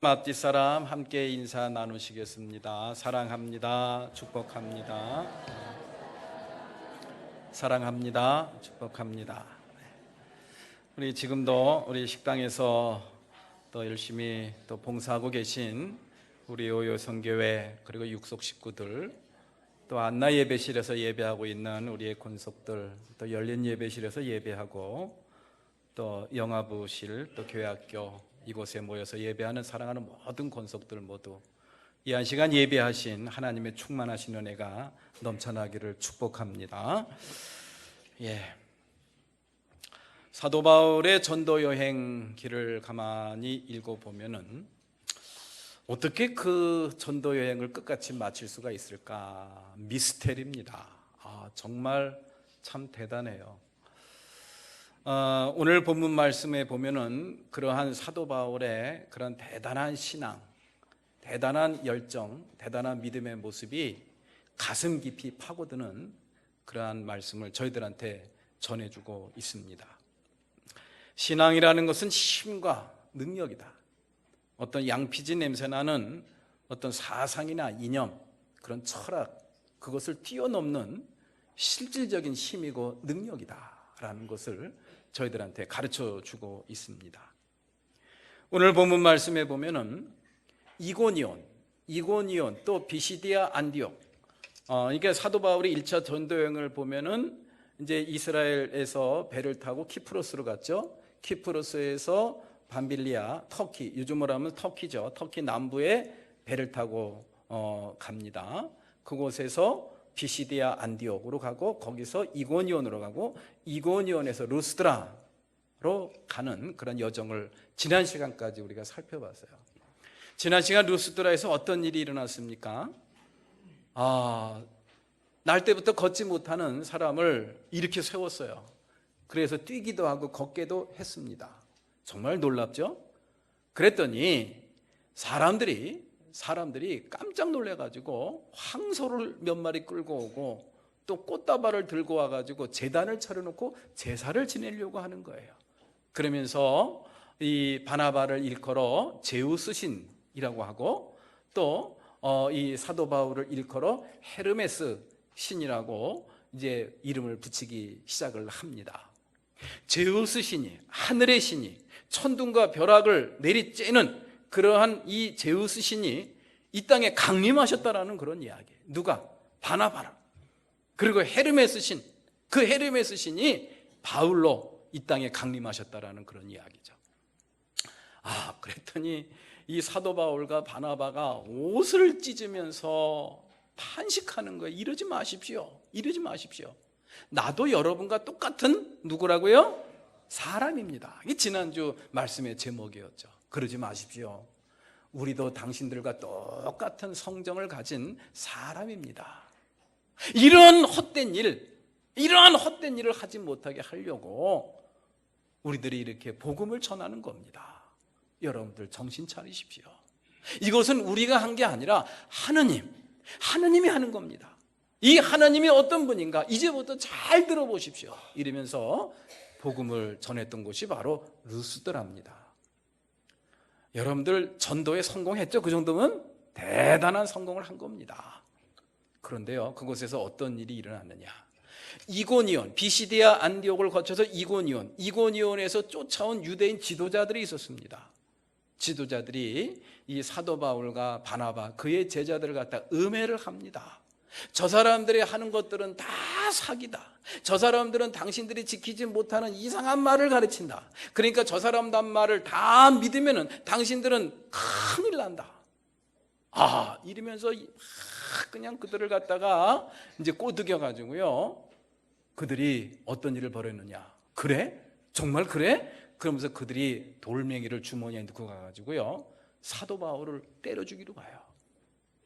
앞뒤 사람 함께 인사 나누시겠습니다. 사랑합니다. 축복합니다. 사랑합니다. 축복합니다. 우리 지금도 우리 식당에서 또 열심히 또 봉사하고 계신 우리 오요성교회 그리고 육속 식구들, 또 안나 예배실에서 예배하고 있는 우리의 권속들, 또 열린 예배실에서 예배하고 또 영아부실, 또 교회학교 이곳에 모여서 예배하는 사랑하는 모든 권속들 모두 이 한 시간 예배하신 하나님의 충만하신 은혜가 넘쳐나기를 축복합니다. 사도 바울의 전도 여행 길을 가만히 읽어보면은 어떻게 그 전도 여행을 끝까지 마칠 수가 있을까? 미스테리입니다. 정말 참 대단해요. 오늘 본문 말씀에 보면은 그러한 사도 바울의 그런 대단한 신앙, 대단한 열정, 대단한 믿음의 모습이 가슴 깊이 파고드는 그러한 말씀을 저희들한테 전해주고 있습니다. 신앙이라는 것은 힘과 능력이다. 어떤 양피지 냄새나는 어떤 사상이나 이념, 그런 철학, 그것을 뛰어넘는 실질적인 힘이고 능력이다라는 것을 저희들한테 가르쳐 주고 있습니다. 오늘 본문 말씀에 보면은 이고니온 또 비시디아 안디옥, 이게 사도 바울이 1차 전도 여행을 보면은 이제 이스라엘에서 배를 타고 키프로스로 갔죠. 키프로스에서 밤빌리아, 터키, 요즘으로 하면 터키죠. 터키 남부에 배를 타고 갑니다. 그곳에서 비시디아 안디옥으로 가고 거기서 이고니온으로 가고 이고니온에서 루스드라로 가는 그런 여정을 지난 시간까지 우리가 살펴봤어요. 지난 시간 루스드라에서 어떤 일이 일어났습니까? 날 때부터 걷지 못하는 사람을 일으켜 세웠어요. 그래서 뛰기도 하고 걷게도 했습니다. 정말 놀랍죠? 그랬더니 사람들이 깜짝 놀래가지고 황소를 몇 마리 끌고 오고 또 꽃다발을 들고 와가지고 제단을 차려놓고 제사를 지내려고 하는 거예요. 그러면서 이 바나바를 일컬어 제우스 신이라고 하고 또 이 사도 바울을 일컬어 헤르메스 신이라고 이제 이름을 붙이기 시작을 합니다. 제우스 신이, 하늘의 신이 천둥과 벼락을 내리쬐는 그러한 이 제우스 신이 이 땅에 강림하셨다라는 그런 이야기. 누가? 바나바라. 그리고 헤르메스 신, 그 헤르메스 신이 바울로 이 땅에 강림하셨다라는 그런 이야기죠. 그랬더니 이 사도 바울과 바나바가 옷을 찢으면서 탄식하는 거예요. 이러지 마십시오. 나도 여러분과 똑같은 누구라고요? 사람입니다. 이게 지난주 말씀의 제목이었죠. 그러지 마십시오. 우리도 당신들과 똑같은 성정을 가진 사람입니다. 이러한 헛된 일을 하지 못하게 하려고 우리들이 이렇게 복음을 전하는 겁니다. 여러분들 정신 차리십시오. 이것은 우리가 한 게 아니라 하느님이 하는 겁니다. 이 하나님이 어떤 분인가 이제부터 잘 들어보십시오. 이러면서 복음을 전했던 곳이 바로 루스드라입니다. 여러분들 전도에 성공했죠? 그 정도면 대단한 성공을 한 겁니다. 그런데요, 그곳에서 어떤 일이 일어났느냐? 이고니온, 비시디아 안디옥을 거쳐서 이고니온에서 쫓아온 유대인 지도자들이 있었습니다. 지도자들이 이 사도 바울과 바나바, 그의 제자들을 갖다 음해를 합니다. 저 사람들이 하는 것들은 다 사기다. 저 사람들은 당신들이 지키지 못하는 이상한 말을 가르친다. 그러니까 저 사람들 말을 다 믿으면은 당신들은 큰일 난다. 이러면서 그냥 그들을 갖다가 이제 꼬드겨 가지고요. 그들이 어떤 일을 벌였느냐? 그래? 정말 그래? 그러면서 그들이 돌멩이를 주머니에 넣고 가가지고요. 사도 바울을 때려 죽이러 가요.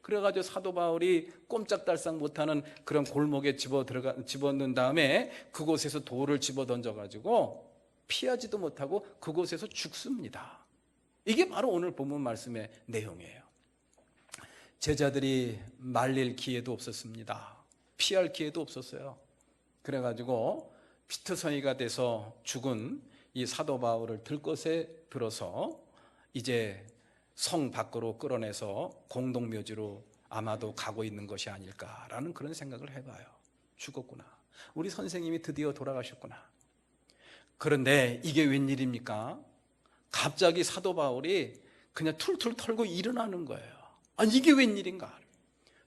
그래가지고 사도 바울이 꼼짝달싹 못하는 그런 골목에 집어넣은 다음에 그곳에서 돌을 집어 던져가지고 피하지도 못하고 그곳에서 죽습니다. 이게 바로 오늘 본문 말씀의 내용이에요. 제자들이 말릴 기회도 없었습니다. 피할 기회도 없었어요. 그래가지고 피투성이가 돼서 죽은 이 사도 바울을 들것에 들어서 이제 성 밖으로 끌어내서 공동묘지로 아마도 가고 있는 것이 아닐까라는 그런 생각을 해봐요. 죽었구나. 우리 선생님이 드디어 돌아가셨구나. 그런데 이게 웬일입니까? 갑자기 사도 바울이 그냥 툴툴 털고 일어나는 거예요. 아니 이게 웬일인가?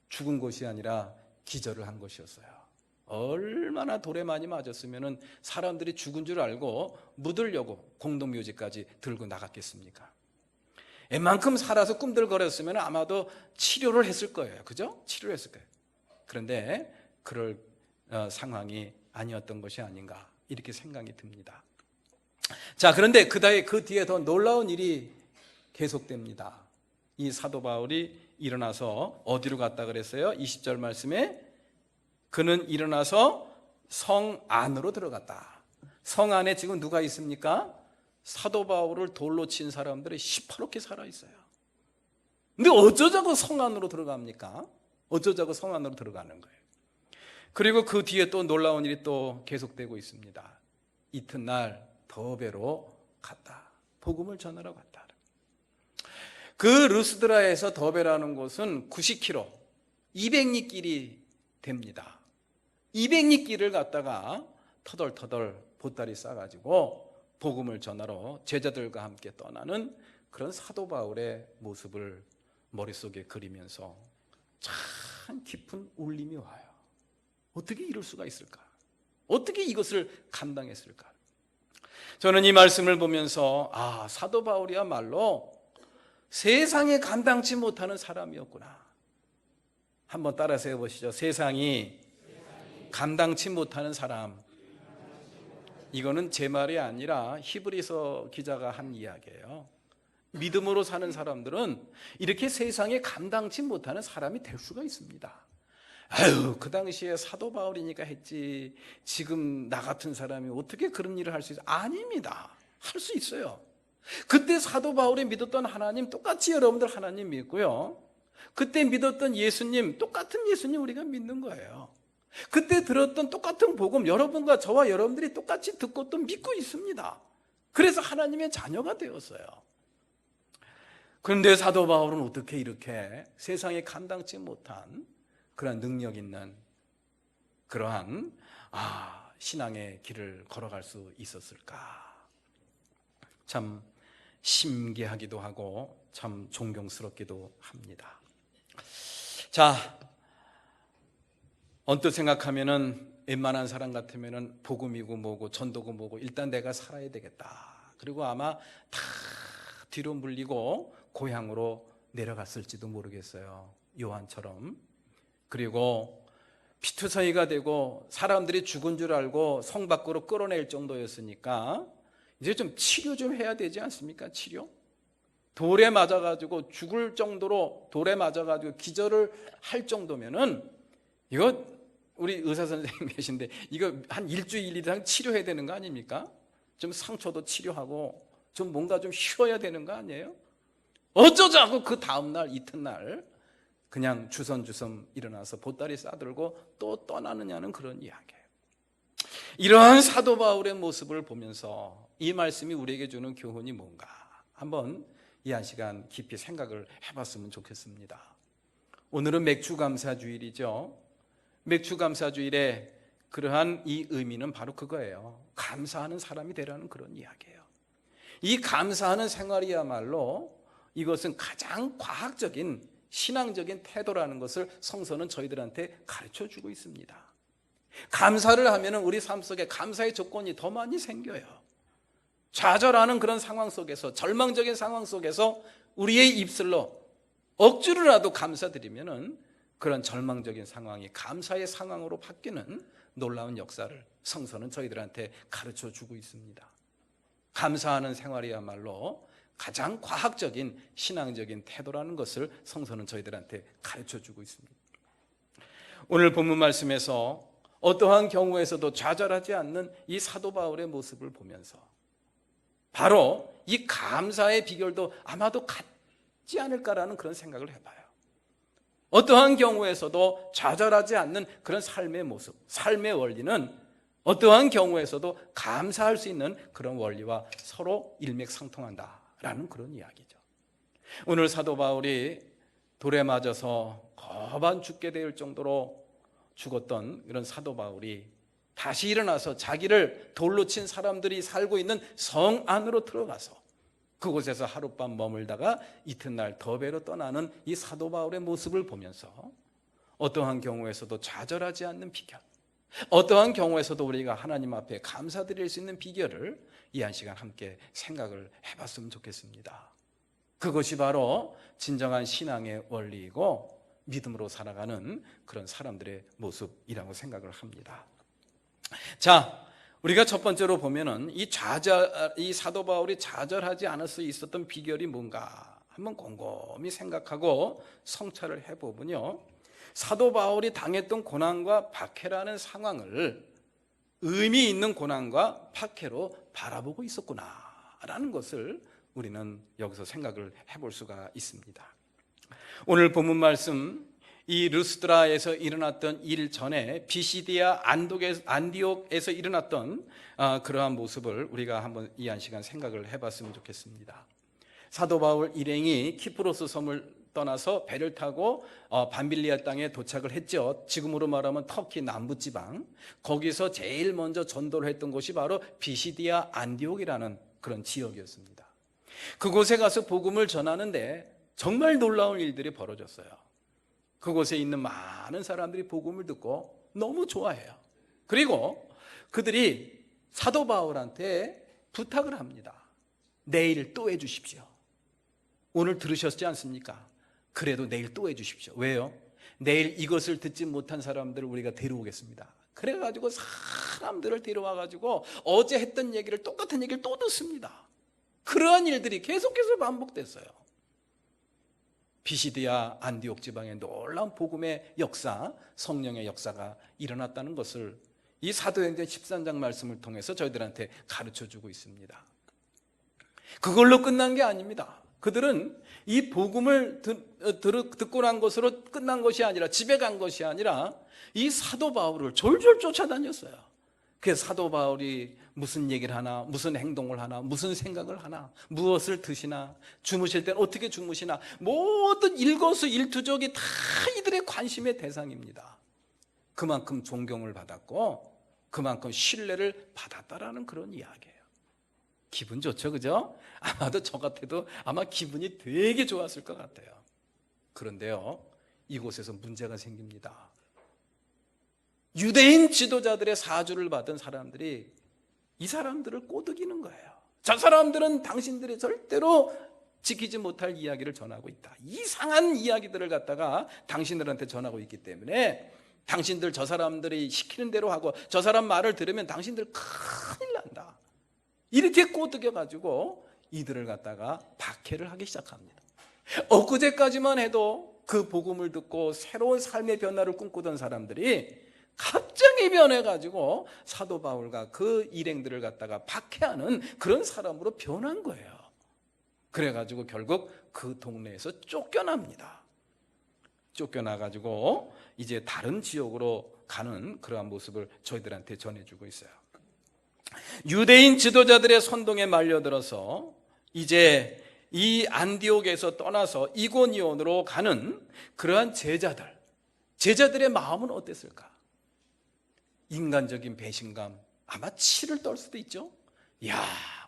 죽은 것이 아니라 기절을 한 것이었어요. 얼마나 돌에 많이 맞았으면 사람들이 죽은 줄 알고 묻으려고 공동묘지까지 들고 나갔겠습니까? 웬만큼 살아서 꿈들거렸으면 아마도 치료를 했을 거예요. 그죠? 치료를 했을 거예요. 그런데 그럴 상황이 아니었던 것이 아닌가 이렇게 생각이 듭니다. 자, 그런데 그 뒤에 더 놀라운 일이 계속됩니다. 이 사도 바울이 일어나서 어디로 갔다 그랬어요? 20절 말씀에 그는 일어나서 성 안으로 들어갔다. 성 안에 지금 누가 있습니까? 사도 바울을 돌로 친 사람들이 시퍼렇게 살아있어요. 근데 어쩌자고 성 안으로 들어갑니까? 어쩌자고 성 안으로 들어가는 거예요. 그리고 그 뒤에 또 놀라운 일이 또 계속되고 있습니다. 이튿날 더베로 갔다. 복음을 전하러 갔다. 그 르스드라에서 더베라는 곳은 90km, 200리 길이 됩니다. 200리 길을 갔다가 터덜터덜 보따리 싸가지고 복음을 전하러 제자들과 함께 떠나는 그런 사도 바울의 모습을 머릿속에 그리면서 참 깊은 울림이 와요. 어떻게 이럴 수가 있을까? 어떻게 이것을 감당했을까? 저는 이 말씀을 보면서 사도 바울이야말로 세상에 감당치 못하는 사람이었구나. 한번 따라서 해보시죠. 세상이 감당치 못하는 사람. 이거는 제 말이 아니라 히브리서 기자가 한 이야기예요. 믿음으로 사는 사람들은 이렇게 세상에 감당치 못하는 사람이 될 수가 있습니다. 아유, 그 당시에 사도 바울이니까 했지 지금 나 같은 사람이 어떻게 그런 일을 할 수 있어요? 아닙니다. 할 수 있어요. 그때 사도 바울이 믿었던 하나님 똑같이 여러분들 하나님 믿고요. 그때 믿었던 예수님 똑같은 예수님 우리가 믿는 거예요. 그때 들었던 똑같은 복음 여러분과 저와 여러분들이 똑같이 듣고 또 믿고 있습니다. 그래서 하나님의 자녀가 되었어요. 그런데 사도 바울은 어떻게 이렇게 세상에 감당치 못한 그러한 능력 있는 그러한 신앙의 길을 걸어갈 수 있었을까? 참 신기하기도 하고 참 존경스럽기도 합니다. 자, 언뜻 생각하면은 웬만한 사람 같으면은 복음이고 뭐고 전도고 뭐고 일단 내가 살아야 되겠다. 그리고 아마 다 뒤로 물리고 고향으로 내려갔을지도 모르겠어요. 요한처럼. 그리고 피투성이가 되고 사람들이 죽은 줄 알고 성 밖으로 끌어낼 정도였으니까 이제 좀 치료 좀 해야 되지 않습니까? 치료? 돌에 맞아가지고 죽을 정도로 돌에 맞아가지고 기절을 할 정도면은 이거 우리 의사 선생님 계신데 이거 한 일주일 이상 치료해야 되는 거 아닙니까? 좀 상처도 치료하고 좀 뭔가 좀 쉬어야 되는 거 아니에요? 어쩌자고 그 다음날 이튿날 그냥 주섬주섬 일어나서 보따리 싸들고 또 떠나느냐는 그런 이야기예요. 이러한 사도 바울의 모습을 보면서 이 말씀이 우리에게 주는 교훈이 뭔가 한번 이 한 시간 깊이 생각을 해봤으면 좋겠습니다. 오늘은 맥주감사주일이죠. 맥주감사주일에 그러한 이 의미는 바로 그거예요. 감사하는 사람이 되라는 그런 이야기예요. 이 감사하는 생활이야말로 이것은 가장 과학적인 신앙적인 태도라는 것을 성서는 저희들한테 가르쳐주고 있습니다. 감사를 하면 우리 삶 속에 감사의 조건이 더 많이 생겨요. 좌절하는 그런 상황 속에서 절망적인 상황 속에서 우리의 입술로 억지로라도 감사드리면 그런 절망적인 상황이 감사의 상황으로 바뀌는 놀라운 역사를 성서는 저희들한테 가르쳐주고 있습니다. 감사하는 생활이야말로 가장 과학적인 신앙적인 태도라는 것을 성서는 저희들한테 가르쳐주고 있습니다. 오늘 본문 말씀에서 어떠한 경우에서도 좌절하지 않는 이 사도 바울의 모습을 보면서 바로 이 감사의 비결도 아마도 같지 않을까라는 그런 생각을 해봐요. 어떠한 경우에서도 좌절하지 않는 그런 삶의 모습, 삶의 원리는 어떠한 경우에서도 감사할 수 있는 그런 원리와 서로 일맥상통한다라는 그런 이야기죠. 오늘 사도 바울이 돌에 맞아서 거반 죽게 될 정도로 죽었던 이런 사도 바울이 다시 일어나서 자기를 돌로 친 사람들이 살고 있는 성 안으로 들어가서 그곳에서 하룻밤 머물다가 이튿날 더베로 떠나는 이 사도 바울의 모습을 보면서 어떠한 경우에서도 좌절하지 않는 비결, 어떠한 경우에서도 우리가 하나님 앞에 감사드릴 수 있는 비결을 이 한 시간 함께 생각을 해봤으면 좋겠습니다. 그것이 바로 진정한 신앙의 원리이고 믿음으로 살아가는 그런 사람들의 모습이라고 생각을 합니다. 자, 우리가 첫 번째로 보면은 이 사도 바울이 좌절하지 않을 수 있었던 비결이 뭔가 한번 곰곰이 생각하고 성찰을 해보면요, 사도 바울이 당했던 고난과 박해라는 상황을 의미 있는 고난과 박해로 바라보고 있었구나라는 것을 우리는 여기서 생각을 해볼 수가 있습니다. 오늘 본문 말씀, 이 르스드라에서 일어났던 일 전에 비시디아 안디옥에서 일어났던 그러한 모습을 우리가 한번 이 한 시간 생각을 해봤으면 좋겠습니다. 사도 바울 일행이 키프로스 섬을 떠나서 배를 타고 밤빌리아 땅에 도착을 했죠. 지금으로 말하면 터키 남부지방, 거기서 제일 먼저 전도를 했던 곳이 바로 비시디아 안디옥이라는 그런 지역이었습니다. 그곳에 가서 복음을 전하는데 정말 놀라운 일들이 벌어졌어요. 그곳에 있는 많은 사람들이 복음을 듣고 너무 좋아해요. 그리고 그들이 사도 바울한테 부탁을 합니다. 내일 또 해주십시오. 오늘 들으셨지 않습니까? 그래도 내일 또 해주십시오. 왜요? 내일 이것을 듣지 못한 사람들을 우리가 데려오겠습니다. 그래가지고 사람들을 데려와가지고 어제 했던 얘기를, 똑같은 얘기를 또 듣습니다. 그러한 일들이 계속해서 반복됐어요. 비시디아 안디옥 지방에 놀라운 복음의 역사, 성령의 역사가 일어났다는 것을 이 사도행전 13장 말씀을 통해서 저희들한테 가르쳐주고 있습니다. 그걸로 끝난 게 아닙니다. 그들은 이 복음을 듣고 난 것으로 끝난 것이 아니라, 집에 간 것이 아니라 이 사도 바울을 졸졸 쫓아다녔어요. 그래서 사도 바울이 무슨 얘기를 하나, 무슨 행동을 하나, 무슨 생각을 하나, 무엇을 드시나, 주무실 때는 어떻게 주무시나, 모든 일거수일투족이 다 이들의 관심의 대상입니다. 그만큼 존경을 받았고 그만큼 신뢰를 받았다라는 그런 이야기예요. 기분 좋죠, 그죠? 아마도 저 같아도 아마 기분이 되게 좋았을 것 같아요. 그런데요, 이곳에서 문제가 생깁니다. 유대인 지도자들의 사주를 받은 사람들이 이 사람들을 꼬드기는 거예요. 저 사람들은 당신들이 절대로 지키지 못할 이야기를 전하고 있다. 이상한 이야기들을 갖다가 당신들한테 전하고 있기 때문에 당신들 저 사람들이 시키는 대로 하고 저 사람 말을 들으면 당신들 큰일 난다. 이렇게 꼬드겨가지고 이들을 갖다가 박해를 하기 시작합니다. 엊그제까지만 해도 그 복음을 듣고 새로운 삶의 변화를 꿈꾸던 사람들이 갑자기 변해가지고 사도 바울과 그 일행들을 갖다가 박해하는 그런 사람으로 변한 거예요. 그래가지고 결국 그 동네에서 쫓겨납니다. 쫓겨나가지고 이제 다른 지역으로 가는 그러한 모습을 저희들한테 전해주고 있어요. 유대인 지도자들의 선동에 말려들어서 이제 이 안디옥에서 떠나서 이고니온으로 가는 그러한 제자들의 마음은 어땠을까? 인간적인 배신감, 아마 치를 떨 수도 있죠. 야,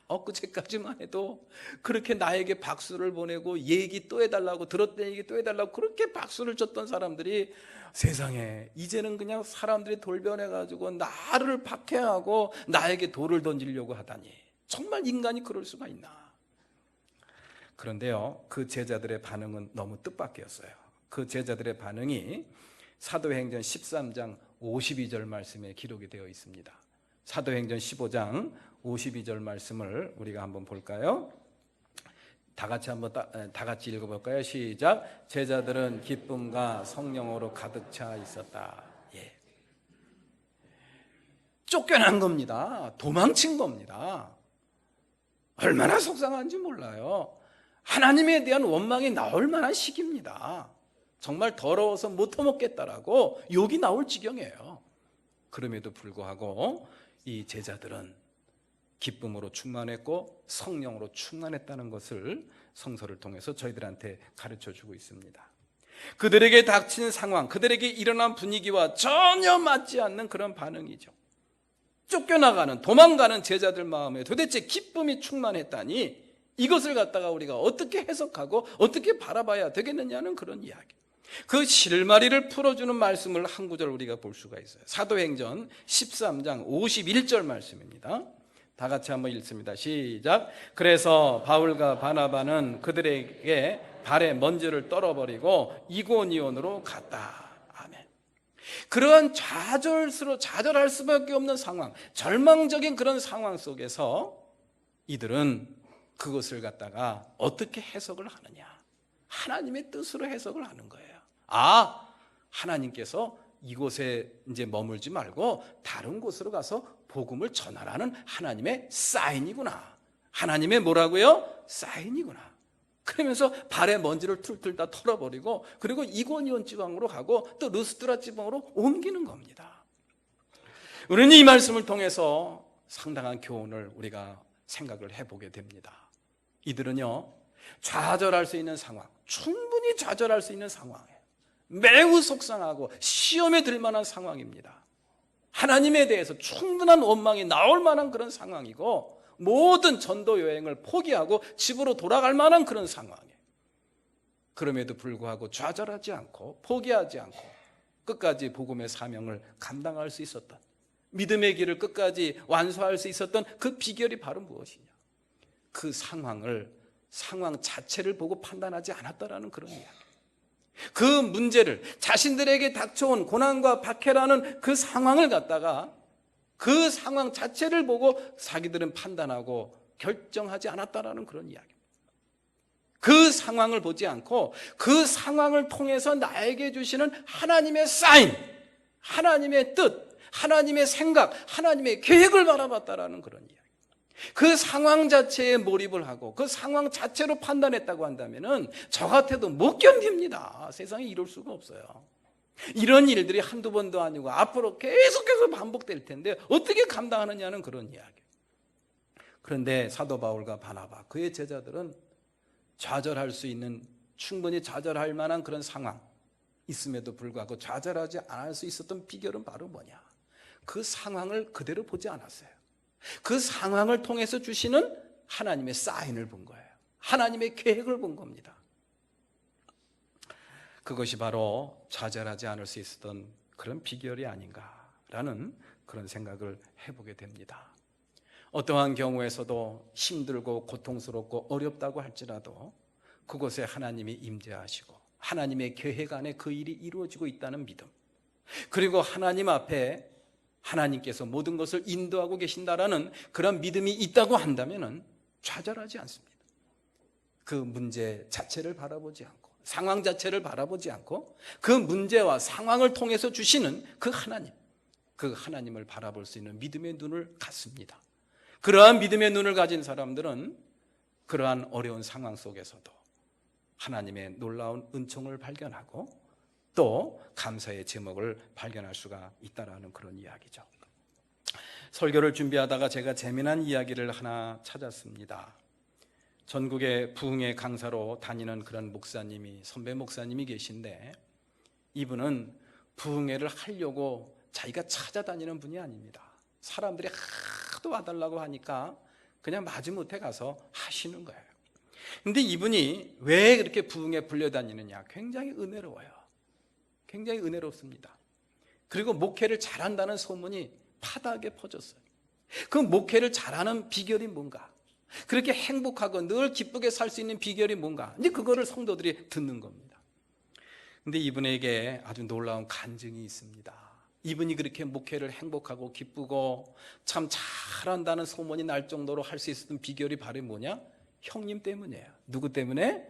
엊그제까지만 해도 그렇게 나에게 박수를 보내고 얘기 또 해달라고, 들었던 얘기 또 해달라고 그렇게 박수를 쳤던 사람들이 세상에 이제는 그냥 사람들이 돌변해가지고 나를 박해하고 나에게 돌을 던지려고 하다니, 정말 인간이 그럴 수가 있나. 그런데요, 그 제자들의 반응은 너무 뜻밖이었어요. 그 제자들의 반응이 사도행전 13장 52절 말씀에 기록이 되어 있습니다. 사도행전 15장 52절 말씀을 우리가 한번 볼까요? 다 같이 읽어볼까요? 시작. 제자들은 기쁨과 성령으로 가득 차 있었다. 예. 쫓겨난 겁니다. 도망친 겁니다. 얼마나 속상한지 몰라요. 하나님에 대한 원망이 나올 만한 시기입니다. 정말 더러워서 못 터먹겠다라고 욕이 나올 지경이에요. 그럼에도 불구하고 이 제자들은 기쁨으로 충만했고 성령으로 충만했다는 것을 성서를 통해서 저희들한테 가르쳐 주고 있습니다. 그들에게 닥친 상황, 그들에게 일어난 분위기와 전혀 맞지 않는 그런 반응이죠. 쫓겨나가는, 도망가는 제자들 마음에 도대체 기쁨이 충만했다니 이것을 갖다가 우리가 어떻게 해석하고 어떻게 바라봐야 되겠느냐는 그런 이야기. 그 실마리를 풀어주는 말씀을 한 구절 우리가 볼 수가 있어요. 사도행전 13장 51절 말씀입니다. 다 같이 한번 읽습니다. 시작. 그래서 바울과 바나바는 그들에게 발에 먼지를 떨어버리고 이고니온으로 갔다. 아멘. 그러한 좌절할 수밖에 없는 상황, 절망적인 그런 상황 속에서 이들은 그것을 갖다가 어떻게 해석을 하느냐? 하나님의 뜻으로 해석을 하는 거예요. 하나님께서 이곳에 이제 머물지 말고 다른 곳으로 가서 복음을 전하라는 하나님의 사인이구나. 하나님의 뭐라고요? 사인이구나. 그러면서 발에 먼지를 툴툴 다 털어버리고 그리고 이고니온 지방으로 가고 또 르스드라 지방으로 옮기는 겁니다. 우리는 이 말씀을 통해서 상당한 교훈을 우리가 생각을 해보게 됩니다. 이들은요, 좌절할 수 있는 상황, 충분히 좌절할 수 있는 상황이에요. 매우 속상하고 시험에 들 만한 상황입니다. 하나님에 대해서 충분한 원망이 나올 만한 그런 상황이고 모든 전도 여행을 포기하고 집으로 돌아갈 만한 그런 상황이에요. 그럼에도 불구하고 좌절하지 않고 포기하지 않고 끝까지 복음의 사명을 감당할 수 있었던, 믿음의 길을 끝까지 완수할 수 있었던 그 비결이 바로 무엇이냐? 그 상황 자체를 보고 판단하지 않았다라는 그런 이야기. 그 문제를, 자신들에게 닥쳐온 고난과 박해라는 그 상황을 갖다가 그 상황 자체를 보고 자기들은 판단하고 결정하지 않았다라는 그런 이야기. 그 상황을 보지 않고 그 상황을 통해서 나에게 주시는 하나님의 사인, 하나님의 뜻, 하나님의 생각, 하나님의 계획을 바라봤다라는 그런 이야기. 그 상황 자체에 몰입을 하고 그 상황 자체로 판단했다고 한다면은 저 같아도 못 견딥니다. 세상에 이럴 수가 없어요. 이런 일들이 한두 번도 아니고 앞으로 계속해서 반복될 텐데 어떻게 감당하느냐는 그런 이야기. 그런데 사도 바울과 바나바, 그의 제자들은 좌절할 수 있는, 충분히 좌절할 만한 그런 상황 있음에도 불구하고 좌절하지 않을 수 있었던 비결은 바로 뭐냐? 그 상황을 그대로 보지 않았어요. 그 상황을 통해서 주시는 하나님의 사인을 본 거예요. 하나님의 계획을 본 겁니다. 그것이 바로 좌절하지 않을 수 있었던 그런 비결이 아닌가라는 그런 생각을 해보게 됩니다. 어떠한 경우에서도 힘들고 고통스럽고 어렵다고 할지라도 그곳에 하나님이 임재하시고 하나님의 계획 안에 그 일이 이루어지고 있다는 믿음, 그리고 하나님 앞에 하나님께서 모든 것을 인도하고 계신다라는 그런 믿음이 있다고 한다면 좌절하지 않습니다. 그 문제 자체를 바라보지 않고 상황 자체를 바라보지 않고 그 문제와 상황을 통해서 주시는 그 하나님을 바라볼 수 있는 믿음의 눈을 갖습니다. 그러한 믿음의 눈을 가진 사람들은 그러한 어려운 상황 속에서도 하나님의 놀라운 은총을 발견하고 또 감사의 제목을 발견할 수가 있다라는 그런 이야기죠. 설교를 준비하다가 제가 재미난 이야기를 하나 찾았습니다. 전국의 부흥회 강사로 다니는 그런 목사님이, 선배 목사님이 계신데 이분은 부흥회를 하려고 자기가 찾아다니는 분이 아닙니다. 사람들이 하도 와달라고 하니까 그냥 마지못해 가서 하시는 거예요. 근데 이분이 왜 그렇게 부흥회 불려다니느냐? 굉장히 은혜로워요. 굉장히 은혜롭습니다. 그리고 목회를 잘한다는 소문이 파다하게 퍼졌어요. 그 목회를 잘하는 비결이 뭔가? 그렇게 행복하고 늘 기쁘게 살 수 있는 비결이 뭔가? 이제 그거를 성도들이 듣는 겁니다. 근데 이분에게 아주 놀라운 간증이 있습니다. 이분이 그렇게 목회를 행복하고 기쁘고 참 잘한다는 소문이 날 정도로 할 수 있었던 비결이 바로 뭐냐? 형님 때문이에요. 누구 때문에?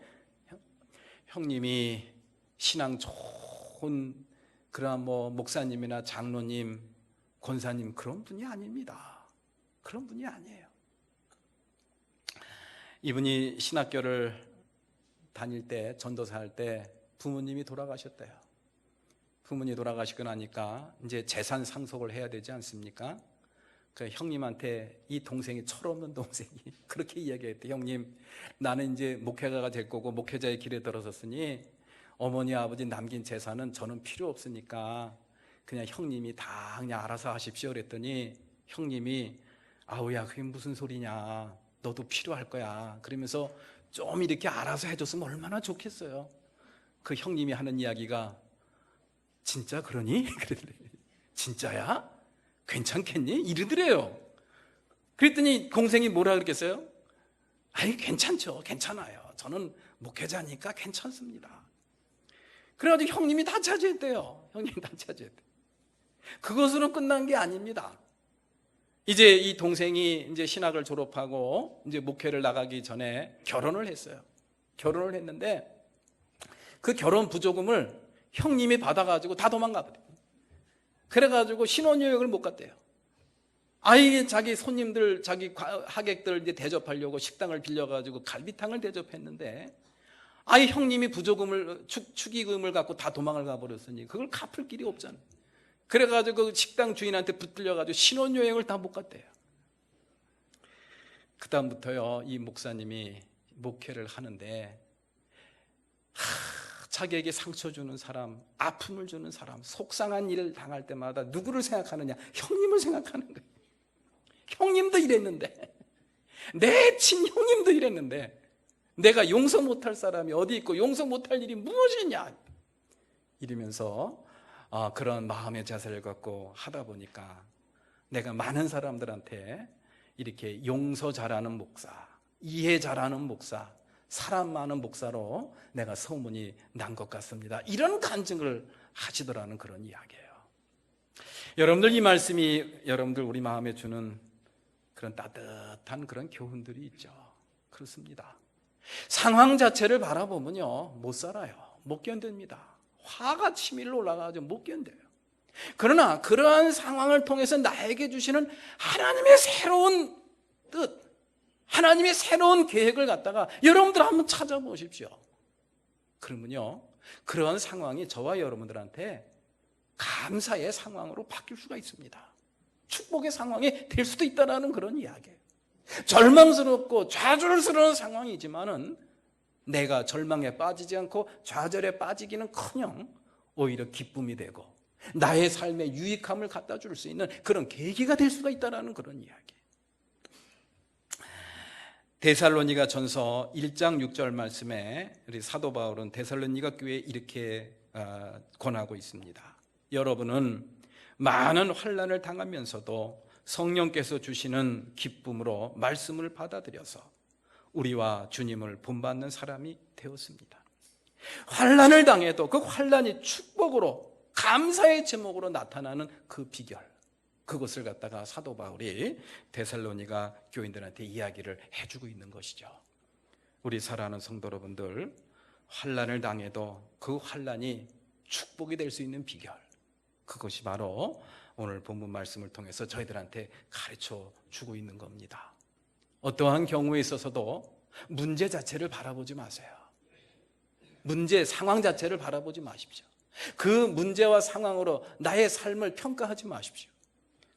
형님이 신앙 좋은 그런 목사님이나 장로님, 권사님 그런 분이 아닙니다. 그런 분이 아니에요. 이분이 신학교를 다닐 때, 전도사 할 때 부모님이 돌아가셨대요. 부모님이 돌아가시고 나니까 이제 재산 상속을 해야 되지 않습니까? 그 형님한테 이 동생이 철없는 동생이 그렇게 이야기했대. 형님, 나는 이제 목회자가 될 거고 목회자의 길에 들어섰으니 어머니 아버지 남긴 재산은 저는 필요 없으니까 그냥 형님이 다 그냥 알아서 하십시오 그랬더니 형님이 아우야 그게 무슨 소리냐, 너도 필요할 거야 그러면서 좀 이렇게 알아서 해줬으면 얼마나 좋겠어요. 그 형님이 하는 이야기가 진짜 그러니? 그랬더니 진짜야? 괜찮겠니? 이러더래요. 그랬더니 동생이 뭐라 그랬겠어요? 아니 괜찮죠, 괜찮아요, 저는 목회자니까 괜찮습니다. 그래가지고 형님이 다 차지했대요. 형님이 다 차지했대. 그것으로 끝난 게 아닙니다. 이제 이 동생이 이제 신학을 졸업하고 이제 목회를 나가기 전에 결혼을 했어요. 결혼을 했는데 그 결혼 부조금을 형님이 받아가지고 다 도망가버려요. 그래가지고 신혼여행을 못 갔대요. 아예 자기 손님들, 자기 하객들 이제 대접하려고 식당을 빌려가지고 갈비탕을 대접했는데 아예 형님이 부조금을 축의금을 갖고 다 도망을 가버렸으니 그걸 갚을 길이 없잖아요. 그래가지고 식당 주인한테 붙들려가지고 신혼여행을 다 못 갔대요. 그 다음부터요 이 목사님이 목회를 하는데 자기에게 상처 주는 사람, 아픔을 주는 사람, 속상한 일을 당할 때마다 누구를 생각하느냐? 형님을 생각하는 거예요. 형님도 이랬는데, 내 친형님도 이랬는데 내가 용서 못할 사람이 어디 있고 용서 못할 일이 무엇이냐 이러면서 그런 마음의 자세를 갖고 하다 보니까 내가 많은 사람들한테 이렇게 용서 잘하는 목사, 이해 잘하는 목사, 사람 많은 목사로 내가 소문이 난 것 같습니다. 이런 간증을 하시더라는 그런 이야기예요. 여러분들 이 말씀이 여러분들 우리 마음에 주는 그런 따뜻한 그런 교훈들이 있죠. 그렇습니다. 상황 자체를 바라보면요 못 살아요. 못 견딥니다. 화가 치밀러 올라가서 못 견뎌요. 그러나 그러한 상황을 통해서 나에게 주시는 하나님의 새로운 뜻, 하나님의 새로운 계획을 갖다가 여러분들 한번 찾아보십시오. 그러면요 그런 상황이 저와 여러분들한테 감사의 상황으로 바뀔 수가 있습니다. 축복의 상황이 될 수도 있다는 그런 이야기예요. 절망스럽고 좌절스러운 상황이지만은 내가 절망에 빠지지 않고 좌절에 빠지기는커녕 오히려 기쁨이 되고 나의 삶에 유익함을 갖다 줄 수 있는 그런 계기가 될 수가 있다는 그런 이야기예요. 데살로니가 전서 1장 6절 말씀에 우리 사도 바울은 데살로니가 교회에 이렇게 권하고 있습니다. 여러분은 많은 환난을 당하면서도 성령께서 주시는 기쁨으로 말씀을 받아들여서 우리와 주님을 본받는 사람이 되었습니다. 환난을 당해도 그 환난이 축복으로 감사의 제목으로 나타나는 그 비결, 그것을 갖다가 사도 바울이 데살로니가 교인들한테 이야기를 해주고 있는 것이죠. 우리 사랑하는 성도 여러분들, 환난을 당해도 그 환난이 축복이 될 수 있는 비결, 그것이 바로 오늘 본문 말씀을 통해서 저희들한테 가르쳐 주고 있는 겁니다. 어떠한 경우에 있어서도 문제 자체를 바라보지 마세요. 문제, 상황 자체를 바라보지 마십시오. 그 문제와 상황으로 나의 삶을 평가하지 마십시오.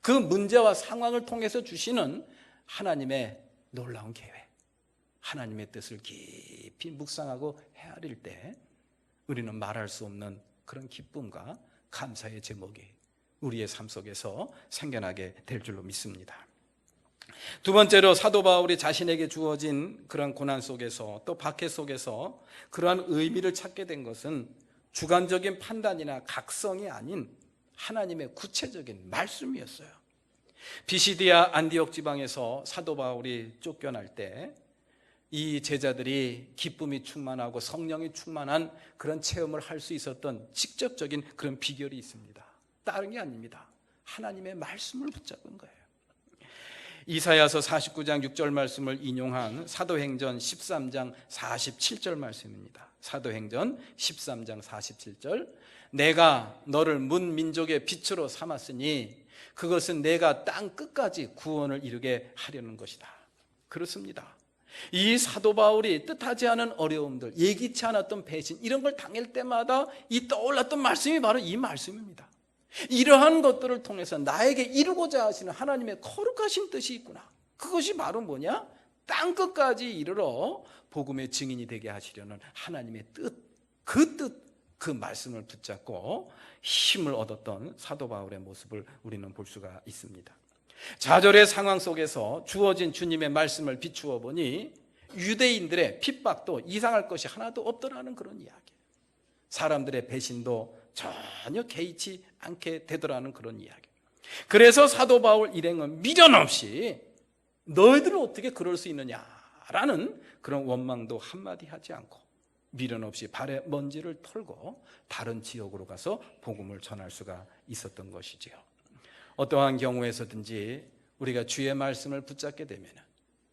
그 문제와 상황을 통해서 주시는 하나님의 놀라운 계획, 하나님의 뜻을 깊이 묵상하고 헤아릴 때 우리는 말할 수 없는 그런 기쁨과 감사의 제목이 우리의 삶 속에서 생겨나게 될 줄로 믿습니다. 두 번째로 사도 바울이 자신에게 주어진 그런 고난 속에서 또 박해 속에서 그러한 의미를 찾게 된 것은 주관적인 판단이나 각성이 아닌 하나님의 구체적인 말씀이었어요. 비시디아 안디옥 지방에서 사도 바울이 쫓겨날 때 이 제자들이 기쁨이 충만하고 성령이 충만한 그런 체험을 할 수 있었던 직접적인 그런 비결이 있습니다. 다른 게 아닙니다. 하나님의 말씀을 붙잡은 거예요. 이사야서 49장 6절 말씀을 인용한 사도행전 13장 47절 말씀입니다. 사도행전 13장 47절, 내가 너를 문 민족의 빛으로 삼았으니 그것은 내가 땅 끝까지 구원을 이루게 하려는 것이다. 그렇습니다. 이 사도 바울이 뜻하지 않은 어려움들, 예기치 않았던 배신, 이런 걸 당할 때마다 이 떠올랐던 말씀이 바로 이 말씀입니다. 이러한 것들을 통해서 나에게 이루고자 하시는 하나님의 거룩하신 뜻이 있구나. 그것이 바로 뭐냐? 땅끝까지 이르러 복음의 증인이 되게 하시려는 하나님의 뜻, 그 말씀을 붙잡고 힘을 얻었던 사도 바울의 모습을 우리는 볼 수가 있습니다. 좌절의 상황 속에서 주어진 주님의 말씀을 비추어 보니 유대인들의 핍박도 이상할 것이 하나도 없더라는 그런 이야기예요. 사람들의 배신도 전혀 개의치 않게 되더라는 그런 이야기. 그래서 사도 바울 일행은 미련 없이 너희들은 어떻게 그럴 수 있느냐라는 그런 원망도 한마디 하지 않고 미련 없이 발에 먼지를 털고 다른 지역으로 가서 복음을 전할 수가 있었던 것이지요. 어떠한 경우에서든지 우리가 주의 말씀을 붙잡게 되면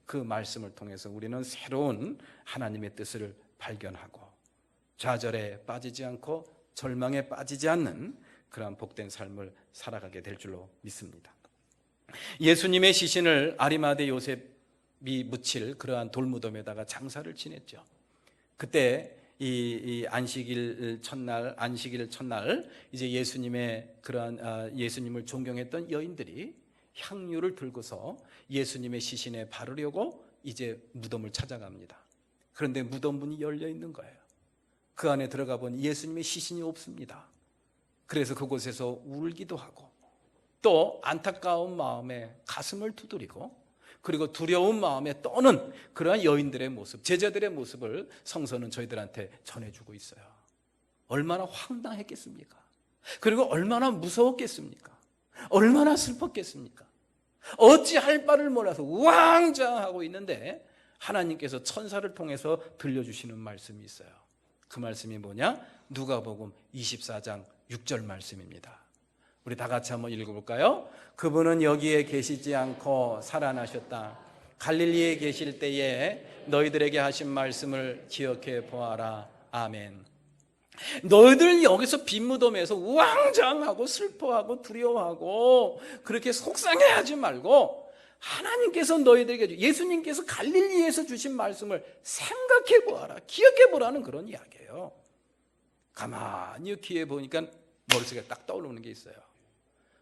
그 말씀을 통해서 우리는 새로운 하나님의 뜻을 발견하고 좌절에 빠지지 않고 절망에 빠지지 않는 그러한 복된 삶을 살아가게 될 줄로 믿습니다. 예수님의 시신을 아리마대 요셉이 묻힐 그러한 돌무덤에다가 장사를 지냈죠. 그때 이 안식일 첫날 이제 예수님의 그러한 예수님을 존경했던 여인들이 향유를 들고서 예수님의 시신에 바르려고 이제 무덤을 찾아갑니다. 그런데 무덤 문이 열려 있는 거예요. 그 안에 들어가 보니 예수님의 시신이 없습니다. 그래서 그곳에서 울기도 하고 또 안타까운 마음에 가슴을 두드리고 그리고 두려운 마음에 떠는 그러한 여인들의 모습, 제자들의 모습을 성서는 저희들한테 전해주고 있어요. 얼마나 황당했겠습니까? 그리고 얼마나 무서웠겠습니까? 얼마나 슬펐겠습니까? 어찌할 바를 몰라서 우왕좌왕하고 있는데 하나님께서 천사를 통해서 들려주시는 말씀이 있어요. 그 말씀이 뭐냐? 누가복음 24장 6절 말씀입니다. 우리 다 같이 한번 읽어볼까요? 그분은 여기에 계시지 않고 살아나셨다. 갈릴리에 계실 때에 너희들에게 하신 말씀을 기억해 보아라. 아멘. 너희들 여기서 빈 무덤에서 우왕좌왕하고 슬퍼하고 두려워하고 그렇게 속상해하지 말고 하나님께서 너희들에게 예수님께서 갈릴리에서 주신 말씀을 생각해 보아라. 기억해 보라는 그런 이야기예요. 가만히 귀에 보니까 머릿속에 딱 떠오르는 게 있어요.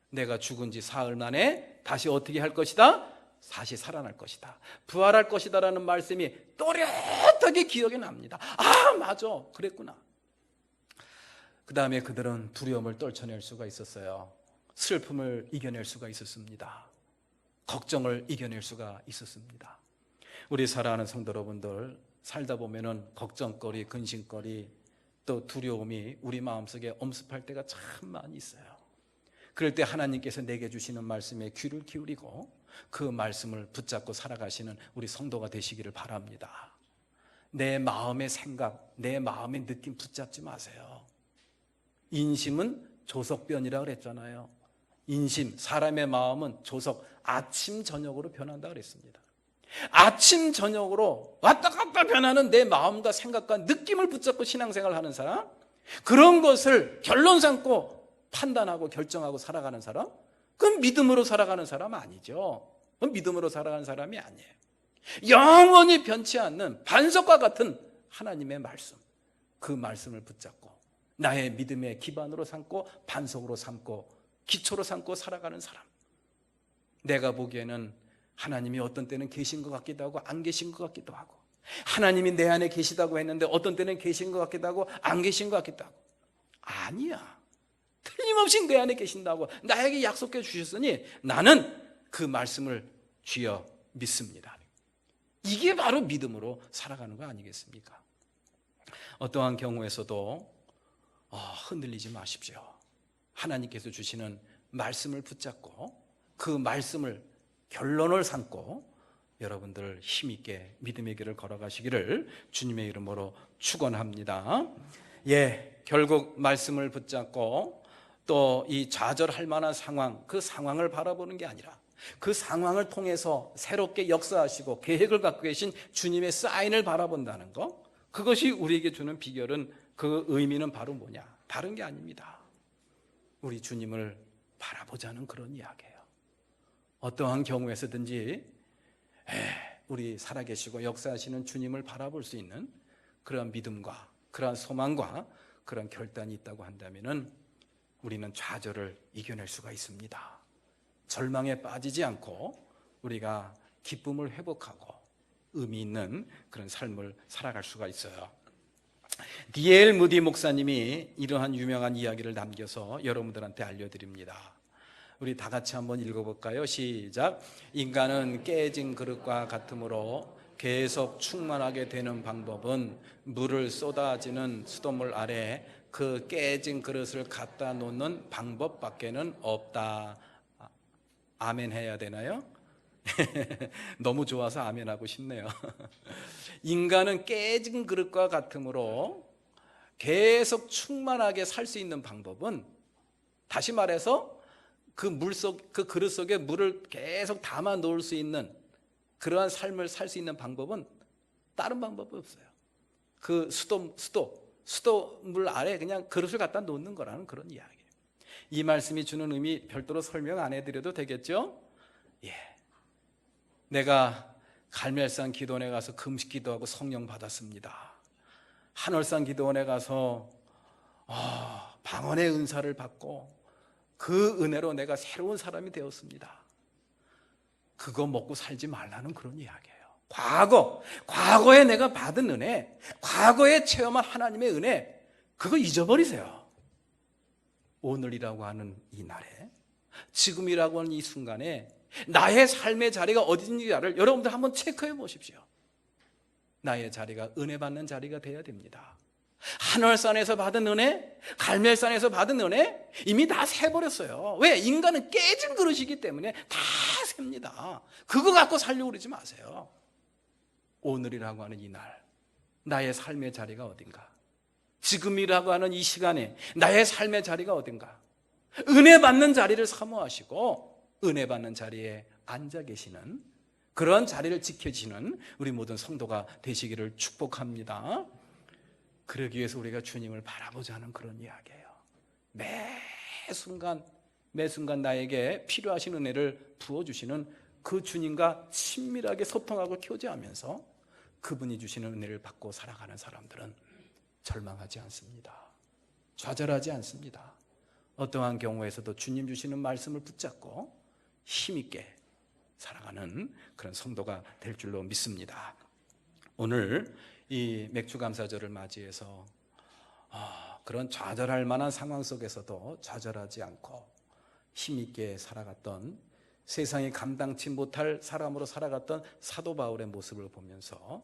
내가 죽은 지 사흘 만에 다시 어떻게 할 것이다? 다시 살아날 것이다. 부활할 것이다 라는 말씀이 또렷하게 기억이 납니다. 아, 맞아. 그랬구나. 그 다음에 그들은 두려움을 떨쳐낼 수가 있었어요. 슬픔을 이겨낼 수가 있었습니다. 걱정을 이겨낼 수가 있었습니다. 우리 사랑하는 성도 여러분들, 살다 보면은 걱정거리, 근심거리, 또 두려움이 우리 마음속에 엄습할 때가 참 많이 있어요. 그럴 때 하나님께서 내게 주시는 말씀에 귀를 기울이고 그 말씀을 붙잡고 살아가시는 우리 성도가 되시기를 바랍니다. 내 마음의 생각, 내 마음의 느낌 붙잡지 마세요. 인심은 조석변이라 그랬잖아요. 인심, 사람의 마음은 조석, 아침 저녁으로 변한다 그랬습니다. 아침 저녁으로 왔다 갔다 변하는 내 마음과 생각과 느낌을 붙잡고 신앙생활을 하는 사람, 그런 것을 결론 삼고 판단하고 결정하고 살아가는 사람, 그건 믿음으로 살아가는 사람 아니죠. 그건 믿음으로 살아가는 사람이 아니에요. 영원히 변치 않는 반석과 같은 하나님의 말씀, 그 말씀을 붙잡고 나의 믿음의 기반으로 삼고 반석으로 삼고 기초로 삼고 살아가는 사람. 내가 보기에는 하나님이 어떤 때는 계신 것 같기도 하고 안 계신 것 같기도 하고, 하나님이 내 안에 계시다고 했는데 어떤 때는 계신 것 같기도 하고 안 계신 것 같기도 하고. 아니야. 틀림없이 내 안에 계신다고 나에게 약속해 주셨으니 나는 그 말씀을 쥐어 믿습니다. 이게 바로 믿음으로 살아가는 거 아니겠습니까? 어떠한 경우에서도 흔들리지 마십시오. 하나님께서 주시는 말씀을 붙잡고 그 말씀을 결론을 삼고 여러분들 힘있게 믿음의 길을 걸어가시기를 주님의 이름으로 축원합니다. 결국 말씀을 붙잡고 또 이 좌절할 만한 상황, 그 상황을 바라보는 게 아니라 그 상황을 통해서 새롭게 역사하시고 계획을 갖고 계신 주님의 사인을 바라본다는 거, 그것이 우리에게 주는 비결은, 그 의미는 바로 뭐냐? 다른 게 아닙니다. 우리 주님을 바라보자는 그런 이야기예요. 어떠한 경우에서든지 우리 살아계시고 역사하시는 주님을 바라볼 수 있는 그러한 믿음과 그러한 소망과 그러한 결단이 있다고 한다면은 우리는 좌절을 이겨낼 수가 있습니다. 절망에 빠지지 않고 우리가 기쁨을 회복하고 의미 있는 그런 삶을 살아갈 수가 있어요. D.L. 무디 목사님이 이러한 유명한 이야기를 남겨서 여러분들한테 알려드립니다. 우리 다 같이 한번 읽어볼까요? 시작. 인간은 깨진 그릇과 같으므로 계속 충만하게 되는 방법은 물을 쏟아지는 수돗물 아래 그 깨진 그릇을 갖다 놓는 방법밖에는 없다. 아멘 해야 되나요? 너무 좋아서 아멘하고 싶네요. 인간은 깨진 그릇과 같으므로 계속 충만하게 살 수 있는 방법은, 다시 말해서 그 그릇 속에 물을 계속 담아 놓을 수 있는 그러한 삶을 살 수 있는 방법은 다른 방법이 없어요. 그 수도물 아래 그냥 그릇을 갖다 놓는 거라는 그런 이야기예요. 이 말씀이 주는 의미 별도로 설명 안 해드려도 되겠죠? 예. 내가 갈멜산 기도원에 가서 금식 기도하고 성령 받았습니다. 한월산 기도원에 가서 방언의 은사를 받고 그 은혜로 내가 새로운 사람이 되었습니다. 그거 먹고 살지 말라는 그런 이야기예요. 과거에 내가 받은 은혜, 과거에 체험한 하나님의 은혜, 그거 잊어버리세요. 오늘이라고 하는 이 날에, 지금이라고 하는 이 순간에 나의 삶의 자리가 어딘지를 여러분들 한번 체크해 보십시오. 나의 자리가 은혜 받는 자리가 돼야 됩니다. 한월산에서 받은 은혜, 갈멜산에서 받은 은혜 이미 다 새버렸어요. 왜? 인간은 깨진 그릇이기 때문에 다 셉니다. 그거 갖고 살려고 그러지 마세요. 오늘이라고 하는 이 날, 나의 삶의 자리가 어딘가? 지금이라고 하는 이 시간에 나의 삶의 자리가 어딘가? 은혜 받는 자리를 사모하시고 은혜 받는 자리에 앉아 계시는, 그런 자리를 지켜지는 우리 모든 성도가 되시기를 축복합니다. 그러기 위해서 우리가 주님을 바라보자는 그런 이야기예요. 매 순간 나에게 필요하신 은혜를 부어주시는 그 주님과 친밀하게 소통하고 교제하면서 그분이 주시는 은혜를 받고 살아가는 사람들은 절망하지 않습니다. 좌절하지 않습니다. 어떠한 경우에서도 주님 주시는 말씀을 붙잡고 힘있게 살아가는 그런 성도가 될 줄로 믿습니다. 오늘 이 맥주감사절을 맞이해서 그런 좌절할 만한 상황 속에서도 좌절하지 않고 힘있게 살아갔던, 세상이 감당치 못할 사람으로 살아갔던 사도 바울의 모습을 보면서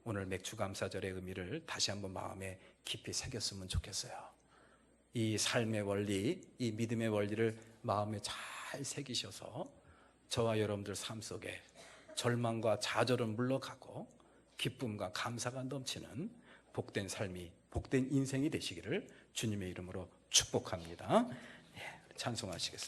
오늘 맥주감사절의 의미를 다시 한번 마음에 깊이 새겼으면 좋겠어요. 이 삶의 원리, 이 믿음의 원리를 마음에 잘 새기셔서 저와 여러분들 삶 속에 절망과 좌절은 물러가고 기쁨과 감사가 넘치는 복된 삶이, 복된 인생이 되시기를 주님의 이름으로 축복합니다. 찬송하시겠습니다.